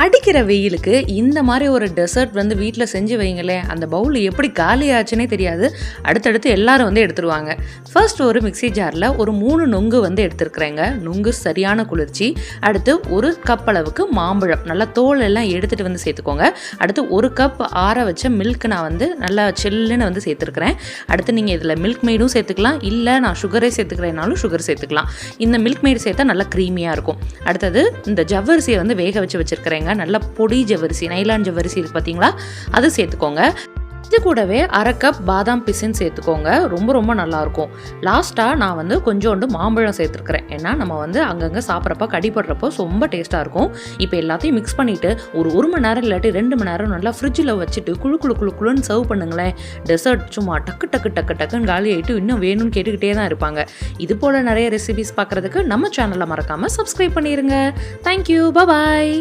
அடிக்கிற வெயிலுக்கு இந்த மாதிரி ஒரு டெசர்ட் வந்து வீட்டில் செஞ்சு வைங்களேன், அந்த பவுல் எப்படி காலி ஆச்சுன்னே தெரியாது. அடுத்தடுத்து எல்லாரும் வந்து எடுத்துருவாங்க. ஃபர்ஸ்ட் ஒரு மிக்சி ஜாரில் ஒரு 3 நொங்கு வந்து எடுத்துருக்குறேங்க. நொங்கு சரியான குளிர்ச்சி. அடுத்து 1 கப் அளவுக்கு மாம்பழம் நல்லா தோல் எல்லாம் எடுத்துகிட்டு வந்து சேர்த்துக்கோங்க. அடுத்து 1 கப் ஆற வச்ச மில்க் நான் வந்து நல்லா சில்லுன்னு வந்து சேர்த்துருக்குறேன். அடுத்து நீங்கள் இதில் மில்க் மெய்டும் சேர்த்துக்கலாம், இல்லை நான் சுகரே சேர்த்துக்கிறேனாலும் சுகர் சேர்த்துக்கலாம். இந்த மில்க் மெய்டு சேர்த்தா நல்லா க்ரீமியாக இருக்கும். அடுத்தது இந்த ஜவ்வரிசியை வந்து வேக வச்சுருக்கிறேன். நல்ல பொடி ஜவ்வரிசி, நைலான் ஜவ்வரிசி இருக்கு பார்த்தீங்களா, அது சேர்த்துக்கோங்க. இது கூடவே 1/2 கப் பாதாம் பிசின் சேர்த்துக்கோங்க. ரொம்ப ரொம்ப நல்லாயிருக்கும். லாஸ்ட்டாக நான் வந்து கொஞ்சோண்டு மாம்பழம் சேர்த்துருக்குறேன். ஏன்னா நம்ம வந்து அங்கங்கே சாப்பிட்றப்ப கடிப்படுறப்போ ரொம்ப டேஸ்ட்டாக இருக்கும். இப்போ எல்லாத்தையும் மிக்ஸ் பண்ணிவிட்டு ஒரு 1 மணி நேரம் இல்லாட்டி 2 மணி நேரம் நல்லா ஃப்ரிட்ஜில் வச்சுட்டு குழுன்னு சர்வ் பண்ணுங்களேன். டெசர்ட் சும்மா டக்குன்னு காலி ஆகிட்டு இன்னும் வேணும்னு கேட்டுக்கிட்டே தான் இருப்பாங்க. இது போல் நிறைய ரெசிபிஸ் பார்க்குறதுக்கு நம்ம சேனலை மறக்காமல் சப்ஸ்கிரைப் பண்ணிடுங்க. தேங்க்யூ, பாய்.